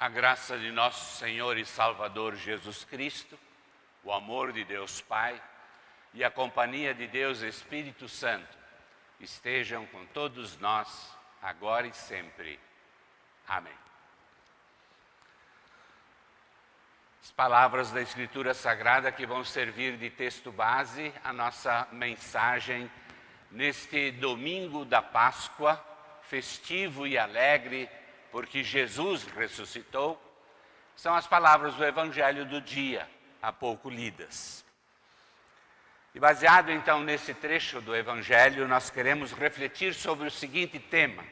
A graça de nosso Senhor e Salvador Jesus Cristo, o amor de Deus Pai e a companhia de Deus Espírito Santo estejam com todos nós, agora e sempre. Amém. As palavras da Escritura Sagrada que vão servir de texto base à nossa mensagem neste domingo da Páscoa, festivo e alegre, porque Jesus ressuscitou, são as palavras do Evangelho do dia, há pouco lidas. E baseado então nesse trecho do Evangelho, nós queremos refletir sobre o seguinte tema: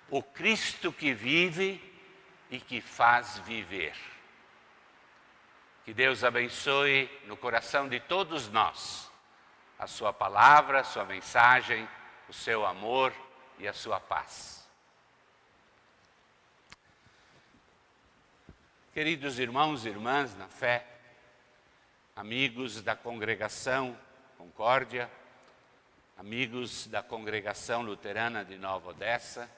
o Cristo que vive e que faz viver. Que Deus abençoe no coração de todos nós a sua palavra, a sua mensagem, o seu amor e a sua paz. Queridos irmãos e irmãs na fé, amigos da congregação Concórdia, amigos da congregação luterana de Nova Odessa,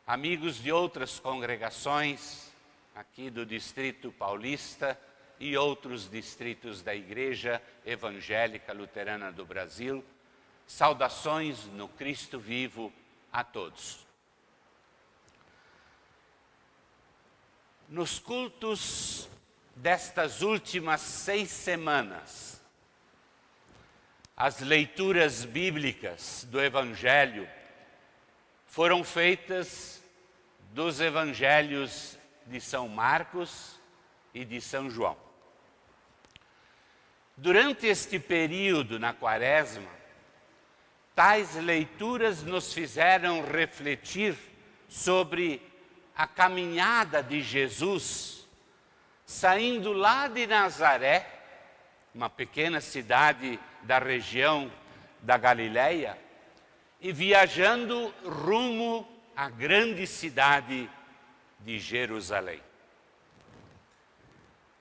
amigos de outras congregações aqui do Distrito Paulista e outros distritos da Igreja Evangélica Luterana do Brasil, saudações no Cristo vivo a todos. Nos cultos destas últimas 6 semanas, as leituras bíblicas do Evangelho foram feitas dos Evangelhos de São Marcos e de São João. Durante este período na Quaresma, tais leituras nos fizeram refletir sobre a caminhada de Jesus, saindo lá de Nazaré, uma pequena cidade da região da Galileia, e viajando rumo à grande cidade de Jerusalém.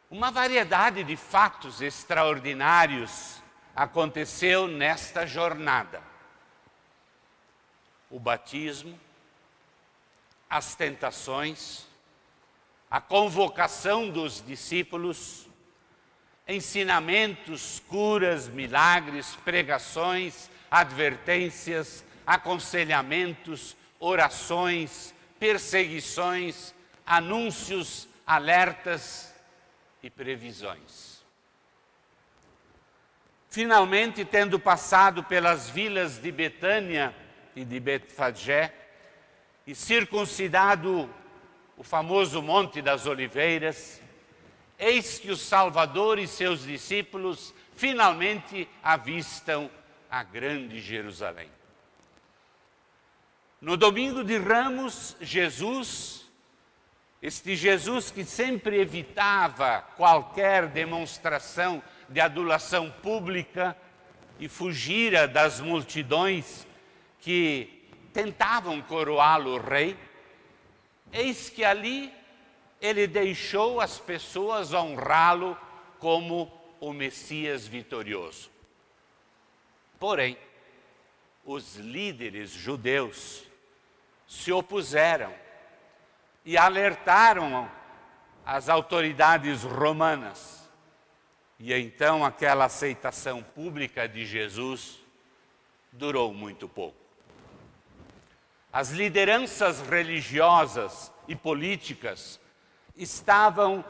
Uma variedade de fatos extraordinários aconteceu nesta jornada. O batismo, as tentações, a convocação dos discípulos, ensinamentos, curas, milagres, pregações, advertências, aconselhamentos, orações, perseguições, anúncios, alertas e previsões. Finalmente, tendo passado pelas vilas de Betânia e de Betfagé, e circuncidado o famoso Monte das Oliveiras, eis que o Salvador e seus discípulos finalmente avistam a grande Jerusalém. No domingo de Ramos, este Jesus que sempre evitava qualquer demonstração de adulação pública e fugira das multidões que tentavam coroá-lo rei, eis que ali ele deixou as pessoas honrá-lo como o Messias vitorioso. Porém, os líderes judeus se opuseram e alertaram as autoridades romanas. E então aquela aceitação pública de Jesus durou muito pouco. As lideranças religiosas e políticas estavam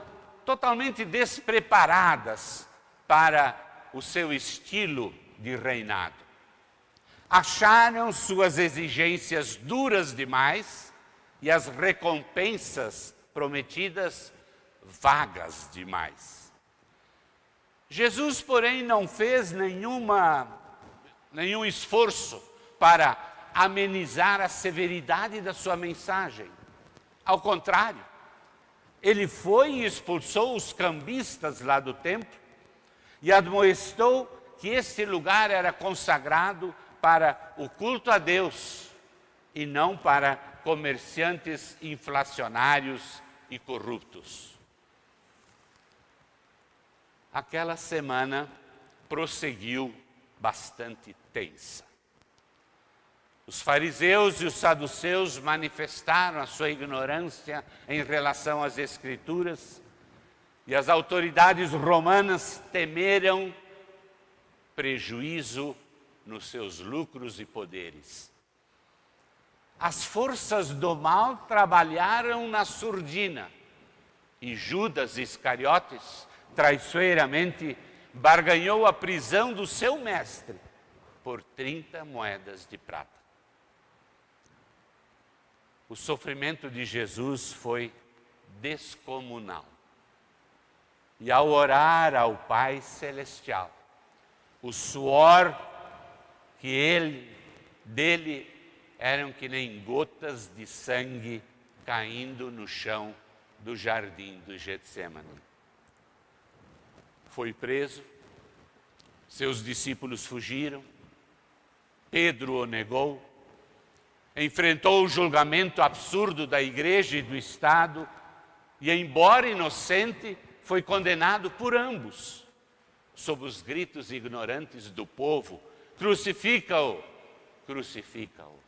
totalmente despreparadas para o seu estilo de reinado. Acharam suas exigências duras demais e as recompensas prometidas vagas demais. Jesus, porém, não fez nenhum esforço para amenizar a severidade da sua mensagem. Ao contrário, ele foi e expulsou os cambistas lá do templo e admoestou que este lugar era consagrado para o culto a Deus e não para comerciantes inflacionários e corruptos. Aquela semana prosseguiu bastante tensa. Os fariseus e os saduceus manifestaram a sua ignorância em relação às Escrituras e as autoridades romanas temeram prejuízo nos seus lucros e poderes. As forças do mal trabalharam na surdina e Judas Iscariotes, traiçoeiramente, barganhou a prisão do seu mestre por 30 moedas de prata. O sofrimento de Jesus foi descomunal. E ao orar ao Pai Celestial, o suor dele eram que nem gotas de sangue caindo no chão do jardim do Getsêmani. Foi preso, seus discípulos fugiram, Pedro o negou, enfrentou o julgamento absurdo da igreja e do Estado e, embora inocente, foi condenado por ambos, sob os gritos ignorantes do povo: crucifica-o, crucifica-o.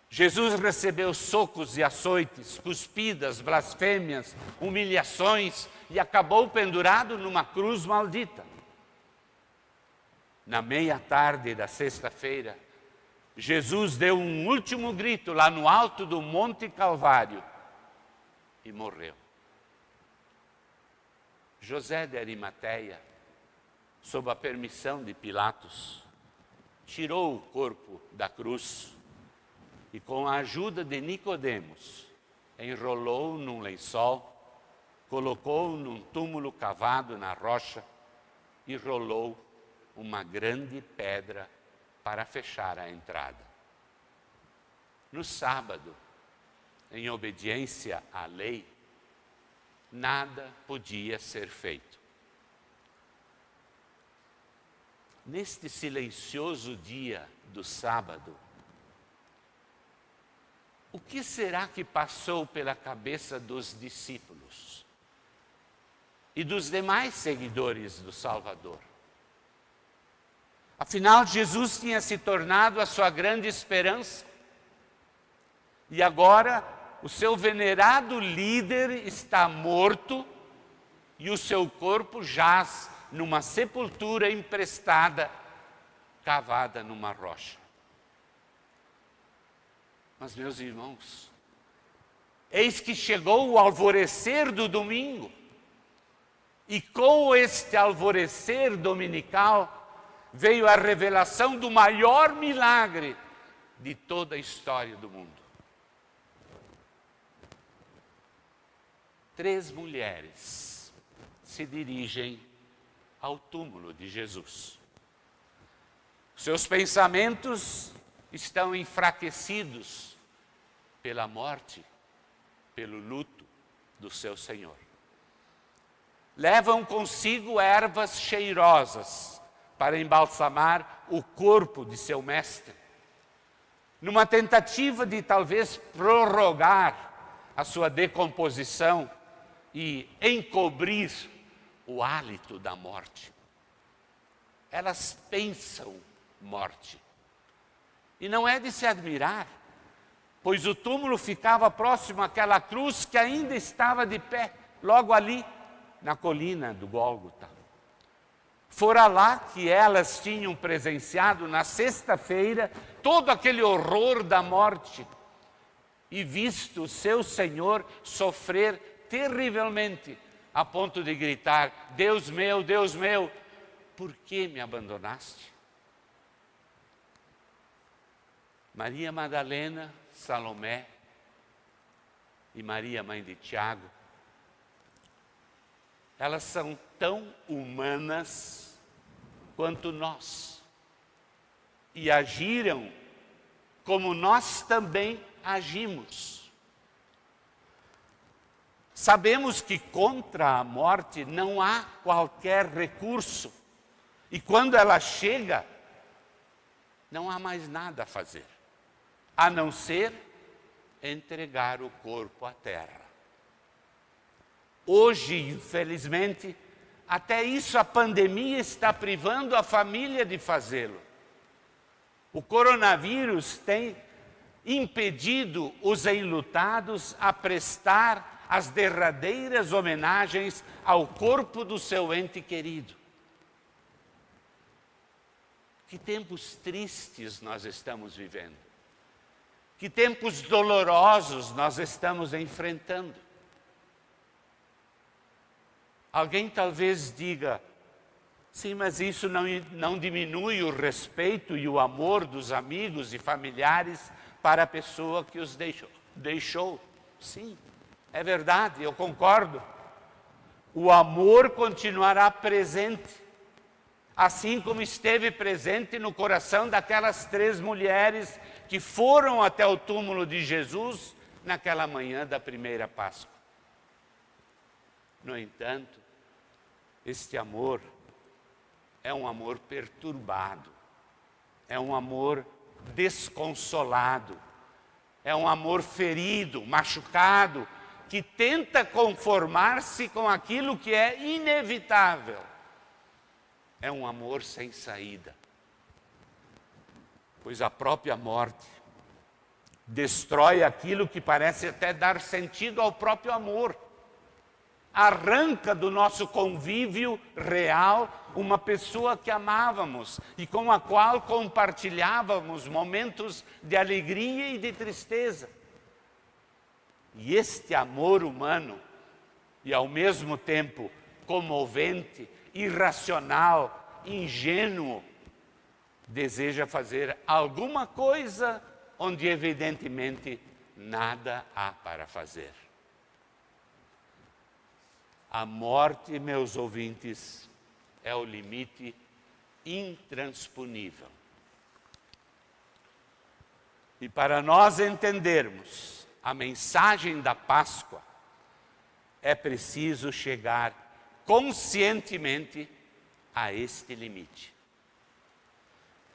Jesus recebeu socos e açoites, cuspidas, blasfêmias, humilhações e acabou pendurado numa cruz maldita. Na meia-tarde da sexta-feira, Jesus deu um último grito lá no alto do Monte Calvário e morreu. José de Arimateia, sob a permissão de Pilatos, tirou o corpo da cruz e, com a ajuda de Nicodemos, enrolou num lençol, colocou num túmulo cavado na rocha e rolou uma grande pedra para fechar a entrada. No sábado, em obediência à lei, nada podia ser feito. Neste silencioso dia do sábado, o que será que passou pela cabeça dos discípulos e dos demais seguidores do Salvador? Afinal, Jesus tinha se tornado a sua grande esperança. E agora, o seu venerado líder está morto e o seu corpo jaz numa sepultura emprestada, cavada numa rocha. Mas, meus irmãos, eis que chegou o alvorecer do domingo. E com este alvorecer dominical, veio a revelação do maior milagre de toda a história do mundo. 3 mulheres se dirigem ao túmulo de Jesus. Seus pensamentos estão enfraquecidos pela morte, pelo luto do seu Senhor. Levam consigo ervas cheirosas para embalsamar o corpo de seu mestre, numa tentativa de talvez prorrogar a sua decomposição e encobrir o hálito da morte. Elas pensam morte. E não é de se admirar, pois o túmulo ficava próximo àquela cruz que ainda estava de pé, logo ali, na colina do Gólgota. Fora lá que elas tinham presenciado na sexta-feira todo aquele horror da morte e visto o seu Senhor sofrer terrivelmente, a ponto de gritar: Deus meu, por que me abandonaste? Maria Madalena, Salomé e Maria, mãe de Tiago, elas são tão humanas quanto nós e agiram como nós também agimos. Sabemos que contra a morte não há qualquer recurso e quando ela chega, não há mais nada a fazer, a não ser entregar o corpo à terra. Hoje, infelizmente, até isso a pandemia está privando a família de fazê-lo. O coronavírus tem impedido os enlutados a prestar as derradeiras homenagens ao corpo do seu ente querido. Que tempos tristes nós estamos vivendo. Que tempos dolorosos nós estamos enfrentando. Alguém talvez diga, sim, mas isso não diminui o respeito e o amor dos amigos e familiares para a pessoa que os deixou. Sim, é verdade, eu concordo. O amor continuará presente, assim como esteve presente no coração daquelas 3 mulheres que foram até o túmulo de Jesus naquela manhã da primeira Páscoa. No entanto, este amor é um amor perturbado, é um amor desconsolado, é um amor ferido, machucado, que tenta conformar-se com aquilo que é inevitável. É um amor sem saída, pois a própria morte destrói aquilo que parece até dar sentido ao próprio amor. Arranca do nosso convívio real uma pessoa que amávamos e com a qual compartilhávamos momentos de alegria e de tristeza. E este amor humano, e ao mesmo tempo comovente, irracional, ingênuo, deseja fazer alguma coisa onde evidentemente nada há para fazer. A morte, meus ouvintes, é o limite intransponível. E para nós entendermos a mensagem da Páscoa, é preciso chegar conscientemente a este limite.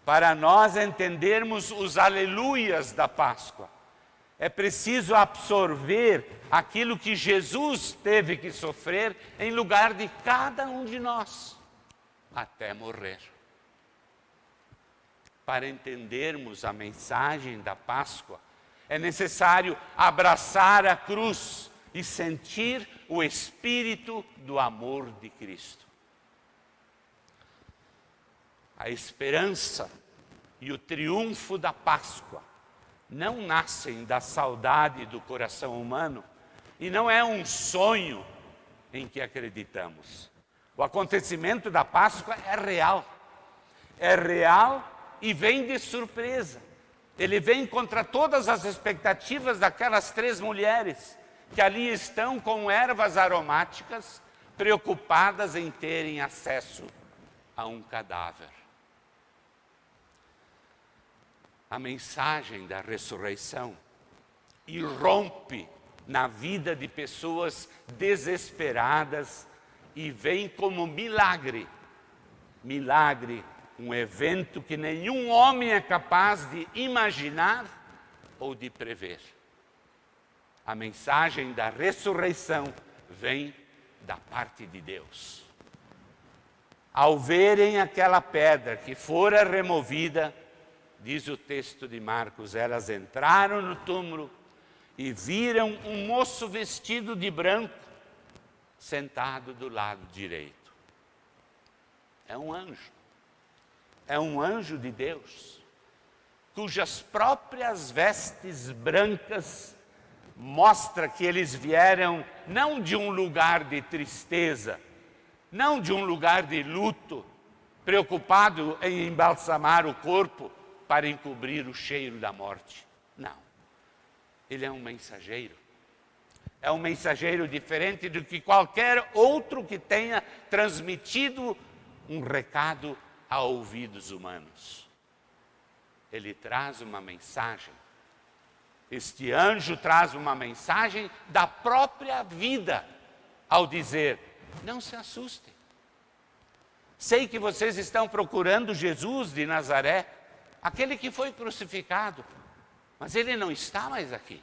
Para nós entendermos os aleluias da Páscoa, é preciso absorver aquilo que Jesus teve que sofrer em lugar de cada um de nós, até morrer. Para entendermos a mensagem da Páscoa, é necessário abraçar a cruz e sentir o espírito do amor de Cristo. A esperança e o triunfo da Páscoa não nascem da saudade do coração humano e não é um sonho em que acreditamos. O acontecimento da Páscoa é real e vem de surpresa. Ele vem contra todas as expectativas daquelas 3 mulheres que ali estão com ervas aromáticas, preocupadas em terem acesso a um cadáver. A mensagem da ressurreição irrompe na vida de pessoas desesperadas e vem como milagre. Milagre, um evento que nenhum homem é capaz de imaginar ou de prever. A mensagem da ressurreição vem da parte de Deus. Ao verem aquela pedra que fora removida, diz o texto de Marcos, elas entraram no túmulo e viram um moço vestido de branco, sentado do lado direito. É um anjo de Deus, cujas próprias vestes brancas mostram que eles vieram não de um lugar de tristeza, não de um lugar de luto, preocupado em embalsamar o corpo, para encobrir o cheiro da morte. Não. Ele é um mensageiro. É um mensageiro diferente do que qualquer outro que tenha transmitido um recado a ouvidos humanos. Ele traz uma mensagem. Este anjo traz uma mensagem da própria vida, ao dizer, não se assustem. Sei que vocês estão procurando Jesus de Nazaré, aquele que foi crucificado, mas ele não está mais aqui.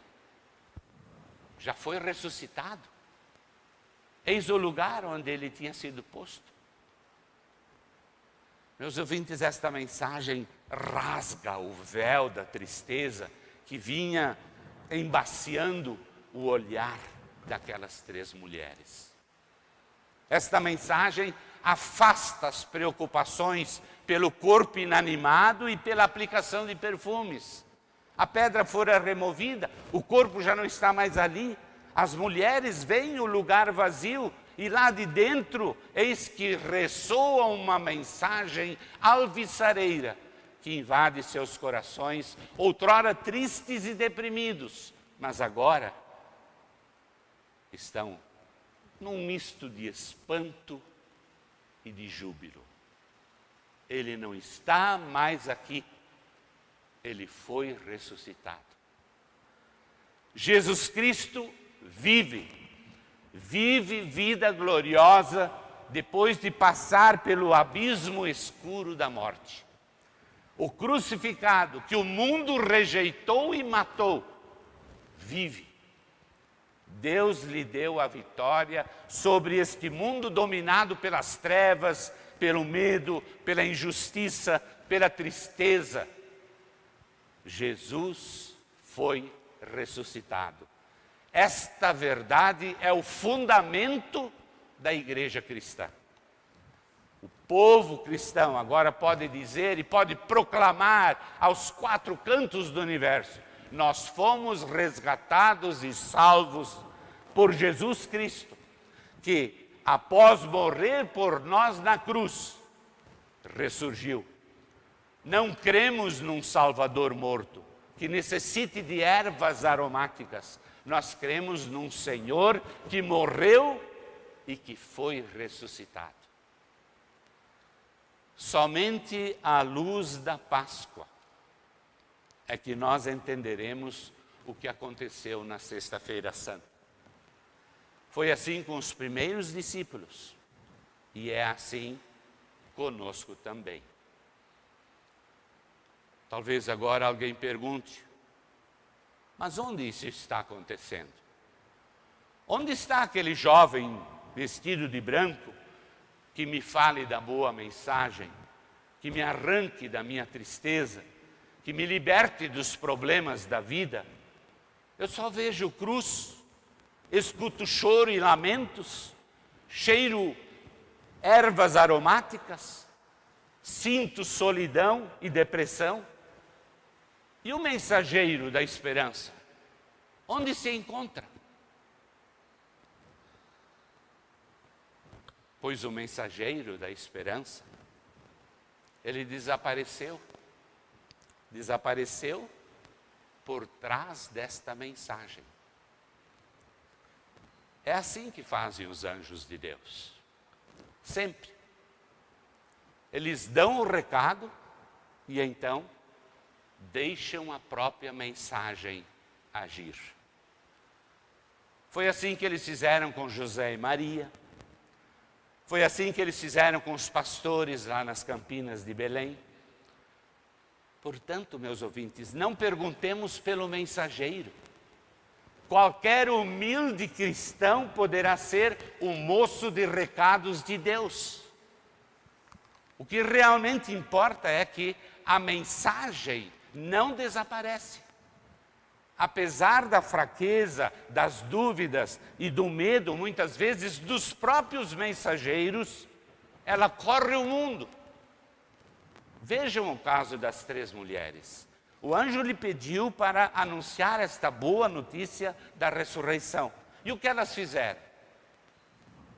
Já foi ressuscitado. Eis o lugar onde ele tinha sido posto. Meus ouvintes, esta mensagem rasga o véu da tristeza que vinha embaciando o olhar daquelas 3 mulheres. Esta mensagem afasta as preocupações pelo corpo inanimado e pela aplicação de perfumes. A pedra fora removida, o corpo já não está mais ali. As mulheres veem o lugar vazio e lá de dentro, eis que ressoa uma mensagem alvissareira que invade seus corações, outrora tristes e deprimidos, mas agora estão num misto de espanto e de júbilo. Ele não está mais aqui, ele foi ressuscitado. Jesus Cristo vive vida gloriosa depois de passar pelo abismo escuro da morte. O crucificado que o mundo rejeitou e matou, vive. Deus lhe deu a vitória sobre este mundo dominado pelas trevas, pelo medo, pela injustiça, pela tristeza. Jesus foi ressuscitado. Esta verdade é o fundamento da igreja cristã. O povo cristão agora pode dizer e pode proclamar aos 4 cantos do universo: nós fomos resgatados e salvos por Jesus Cristo, que após morrer por nós na cruz, ressurgiu. Não cremos num Salvador morto, que necessite de ervas aromáticas. Nós cremos num Senhor que morreu e que foi ressuscitado. Somente à luz da Páscoa é que nós entenderemos o que aconteceu na Sexta-feira Santa. Foi assim com os primeiros discípulos e é assim conosco também. Talvez agora alguém pergunte: mas onde isso está acontecendo? Onde está aquele jovem vestido de branco que me fale da boa mensagem, que me arranque da minha tristeza, que me liberte dos problemas da vida? Eu só vejo cruz, escuto choro e lamentos, cheiro ervas aromáticas, sinto solidão e depressão. E o mensageiro da esperança, onde se encontra? Pois o mensageiro da esperança, ele desapareceu. Desapareceu por trás desta mensagem. É assim que fazem os anjos de Deus. Sempre. Eles dão o recado e então deixam a própria mensagem agir. Foi assim que eles fizeram com José e Maria. Foi assim que eles fizeram com os pastores lá nas campinas de Belém. Portanto, meus ouvintes, não perguntemos pelo mensageiro. Qualquer humilde cristão poderá ser o moço de recados de Deus. O que realmente importa é que a mensagem não desaparece. Apesar da fraqueza, das dúvidas e do medo, muitas vezes, dos próprios mensageiros, ela corre o mundo. Vejam o caso das 3 mulheres. O anjo lhe pediu para anunciar esta boa notícia da ressurreição. E o que elas fizeram?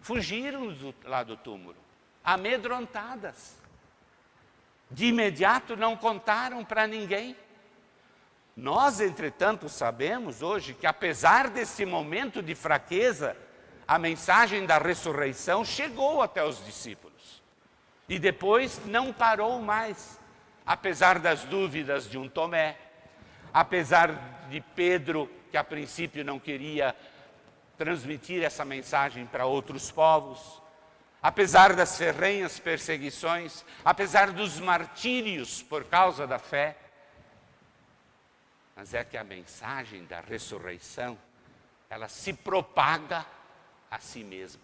Fugiram lá do túmulo, amedrontadas. De imediato não contaram para ninguém. Nós, entretanto, sabemos hoje que apesar desse momento de fraqueza, a mensagem da ressurreição chegou até os discípulos. E depois não parou mais, apesar das dúvidas de um Tomé, apesar de Pedro, que a princípio não queria transmitir essa mensagem para outros povos, apesar das ferrenhas perseguições, apesar dos martírios por causa da fé. Mas é que a mensagem da ressurreição, ela se propaga a si mesma.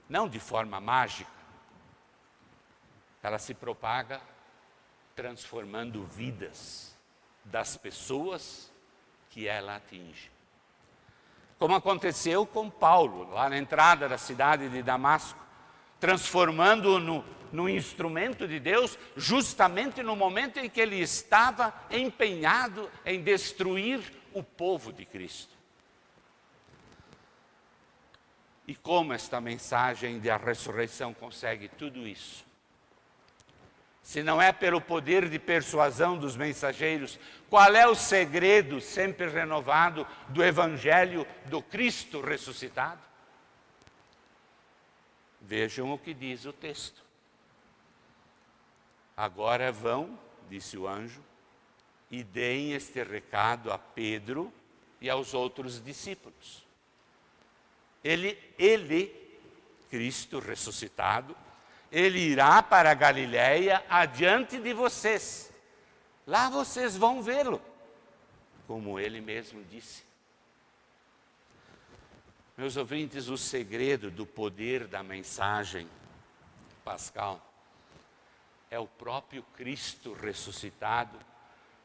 Não de forma mágica. Ela se propaga transformando vidas das pessoas que ela atinge. Como aconteceu com Paulo, lá na entrada da cidade de Damasco, transformando-o no instrumento de Deus, justamente no momento em que ele estava empenhado em destruir o povo de Cristo. E como esta mensagem da ressurreição consegue tudo isso? Se não é pelo poder de persuasão dos mensageiros, qual é o segredo sempre renovado do Evangelho do Cristo ressuscitado? Vejam o que diz o texto. Agora vão, disse o anjo, e deem este recado a Pedro e aos outros discípulos. Ele, Cristo ressuscitado, ele irá para a Galiléia adiante de vocês. Lá vocês vão vê-lo, como ele mesmo disse. Meus ouvintes, o segredo do poder da mensagem pascal é o próprio Cristo ressuscitado,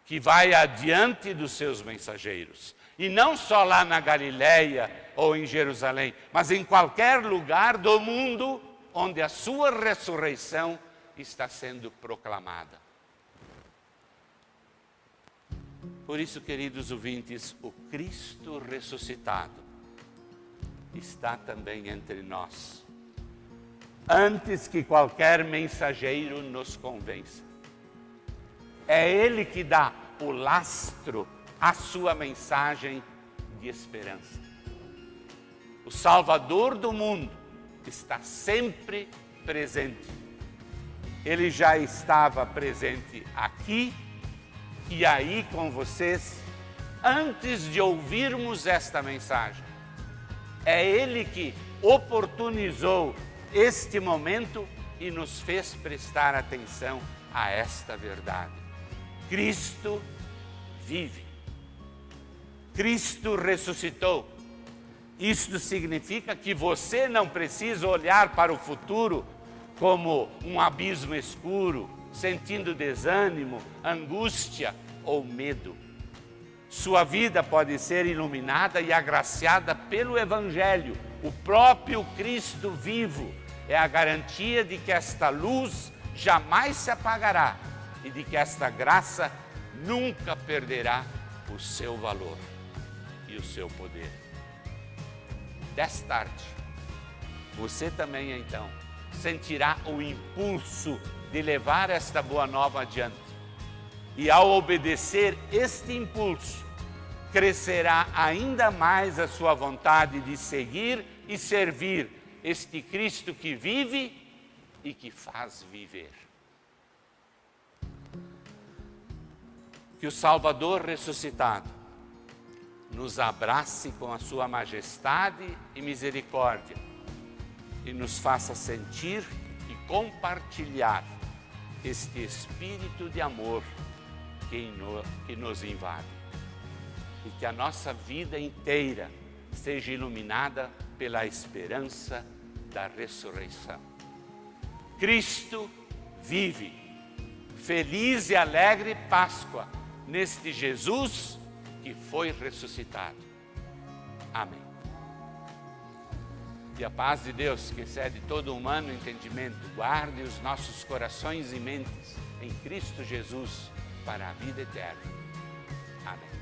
que vai adiante dos seus mensageiros. E não só lá na Galiléia ou em Jerusalém, mas em qualquer lugar do mundo onde a sua ressurreição está sendo proclamada. Por isso, queridos ouvintes, o Cristo ressuscitado está também entre nós, antes que qualquer mensageiro nos convença. É Ele que dá o lastro à sua mensagem de esperança. O Salvador do mundo está sempre presente. Ele já estava presente aqui e aí com vocês, antes de ouvirmos esta mensagem. É Ele que oportunizou este momento e nos fez prestar atenção a esta verdade. Cristo vive. Cristo ressuscitou. Isto significa que você não precisa olhar para o futuro como um abismo escuro, sentindo desânimo, angústia ou medo. Sua vida pode ser iluminada e agraciada pelo Evangelho. O próprio Cristo vivo é a garantia de que esta luz jamais se apagará e de que esta graça nunca perderá o seu valor e o seu poder. Desta tarde, você também então sentirá o impulso de levar esta boa nova adiante. E ao obedecer este impulso, crescerá ainda mais a sua vontade de seguir e servir este Cristo que vive e que faz viver. Que o Salvador ressuscitado nos abrace com a sua majestade e misericórdia e nos faça sentir e compartilhar este espírito de amor que nos invade. E que a nossa vida inteira seja iluminada pela esperança da ressurreição. Cristo vive. Feliz e alegre Páscoa neste Jesus que foi ressuscitado. Amém. E a paz de Deus, que excede todo humano entendimento, guarde os nossos corações e mentes em Cristo Jesus para a vida eterna. Amém.